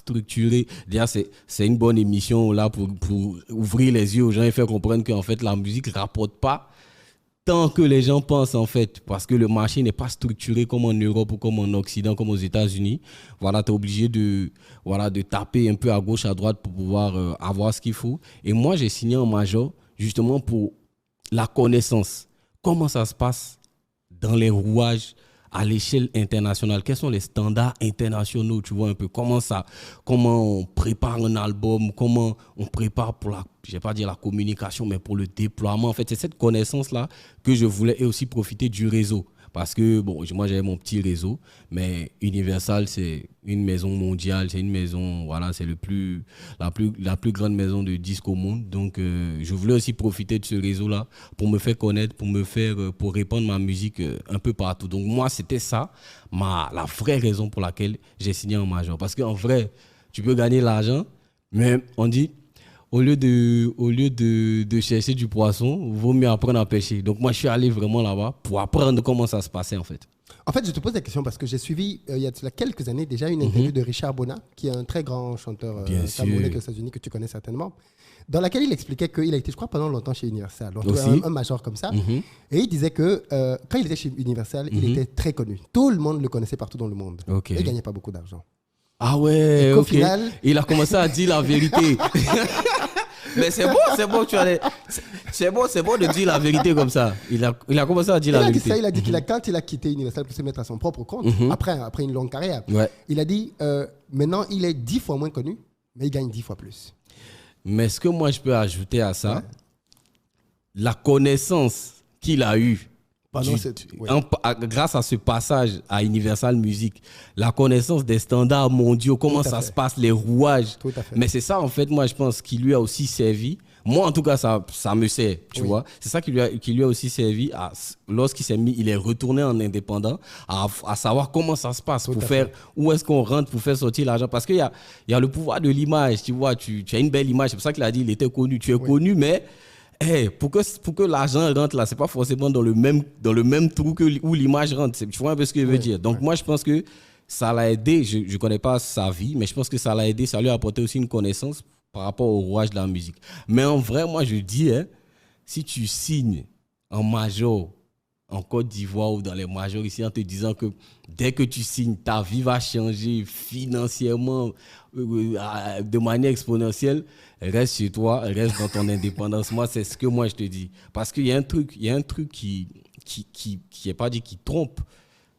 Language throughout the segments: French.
structuré. Déjà, c'est une bonne émission là pour ouvrir les yeux aux gens et faire comprendre qu'en fait, la musique ne rapporte pas tant que les gens pensent en fait, parce que le marché n'est pas structuré comme en Europe ou comme en Occident, comme aux États-Unis. Voilà, tu es obligé de taper un peu à gauche, à droite pour pouvoir avoir ce qu'il faut. Et moi, j'ai signé en major justement pour la connaissance. Comment ça se passe dans les rouages à l'échelle internationale? Quels sont les standards internationaux? Tu vois un peu comment on prépare un album, comment on prépare pour je vais pas dire la communication, mais pour le déploiement. En fait, c'est cette connaissance-là que je voulais et aussi profiter du réseau. Parce que, bon, moi, j'avais mon petit réseau, mais Universal, c'est une maison mondiale, c'est une maison, voilà, c'est la plus grande maison de disques au monde. Donc, je voulais aussi profiter de ce réseau-là pour me faire connaître, pour répandre ma musique un peu partout. Donc, moi, c'était ça, la vraie raison pour laquelle j'ai signé en major. Parce qu'en vrai, tu peux gagner l'argent, mais on dit, au lieu de chercher du poisson, il vaut mieux apprendre à pêcher. Donc moi, je suis allé vraiment là-bas pour apprendre comment ça se passait en fait. En fait, je te pose la question parce que j'ai suivi, il y a quelques années déjà, une interview de Richard Bona, qui est un très grand chanteur camerounais aux États-Unis que tu connais certainement, dans laquelle il expliquait qu'il a été, je crois, pendant longtemps chez Universal, donc un major comme ça. Et il disait que quand il était chez Universal, il était très connu. Tout le monde le connaissait partout dans le monde. Et il ne gagnait pas beaucoup d'argent. Ah ouais, ok. Final... Il a commencé à dire la vérité. Mais c'est bon, tu as c'est bon de dire la vérité comme ça. Il a commencé à dire la vérité. Il a dit quand il a quitté Universal pour se mettre à son propre compte, après une longue carrière, il a dit maintenant il est 10 fois moins connu, mais il gagne 10 fois plus. Mais ce que moi je peux ajouter à ça, la connaissance qu'il a eue grâce à ce passage à Universal Music, la connaissance des standards mondiaux, comment ça se passe, les rouages. Mais c'est ça, en fait, moi, je pense, qui lui a aussi servi. Moi, en tout cas, ça me sert, tu vois. C'est ça qui lui a aussi servi lorsqu'il s'est mis, il est retourné en indépendant, à savoir comment ça se passe, où est-ce qu'on rentre pour faire sortir l'argent. Parce qu'il y a le pouvoir de l'image, tu vois. Tu as une belle image, c'est pour ça qu'il a dit il était connu. Tu es connu, mais... pour que l'argent rentre là, c'est pas forcément dans le même trou où l'image rentre. Tu vois un peu ce que je veux dire. Donc moi, je pense que ça l'a aidé. Je connais pas sa vie, mais je pense que ça l'a aidé. Ça lui a apporté aussi une connaissance par rapport au rouage de la musique. Mais en vrai, moi, je dis, si tu signes en major en Côte d'Ivoire ou dans les majors ici en te disant que dès que tu signes, ta vie va changer financièrement de manière exponentielle, reste chez toi, reste dans ton indépendance. Moi, c'est ce que moi je te dis. Parce qu'il y a un truc qui est pas dit qui trompe,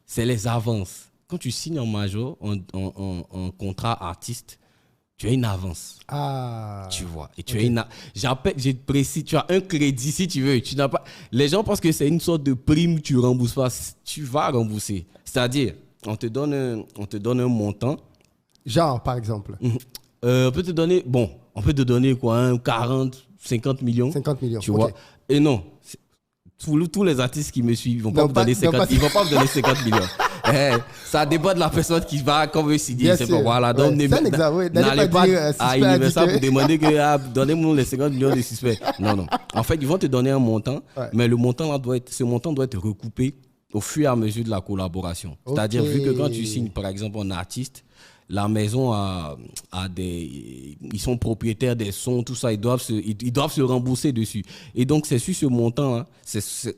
c'est les avances. Quand tu signes en major, en contrat artiste, tu as une avance. Tu vois. Et tu as un crédit si tu veux. Tu n'as pas. Les gens pensent que c'est une sorte de prime que tu ne rembourses pas. Tu vas rembourser. C'est-à-dire, on te donne un montant. Genre, par exemple. On peut te donner quoi, 40, 50 millions. 50 millions. Tu vois. Et non. Tous les artistes qui me suivent, ils ne vont pas me donner 50 millions. Ça dépend de la personne qui va, comme veut signer. C'est pas, voilà. Donc, n'allez pas à Universal pour demander que donnez-moi les 50 millions de suspects. Non. En fait, ils vont te donner un montant, mais ce montant doit être recoupé au fur et à mesure de la collaboration. C'est-à-dire, vu que quand tu signes, par exemple, un artiste, la maison ils sont propriétaires des sons, tout ça, ils doivent se rembourser dessus. Et donc, c'est sur ce montant, hein,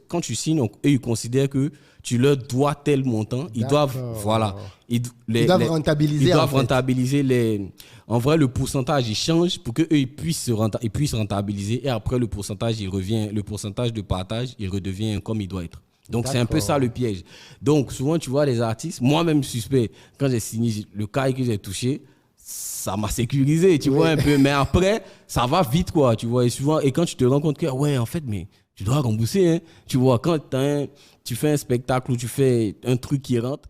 quand tu signes, eux, ils considèrent que tu leur dois tel montant. Ils doivent rentabiliser. En vrai, le pourcentage, il change pour qu'eux, ils puissent rentabiliser. Et après, le pourcentage de partage, il redevient comme il doit être. Donc, c'est un peu ça le piège. Donc, souvent, tu vois, les artistes, moi-même suspect, quand j'ai signé le cahier que j'ai touché, ça m'a sécurisé, tu vois, un peu. Mais après, ça va vite, quoi, tu vois. Et quand tu te rends compte que, ouais, en fait, mais tu dois rembourser, hein. Tu vois, quand tu fais un spectacle ou tu fais un truc qui rentre,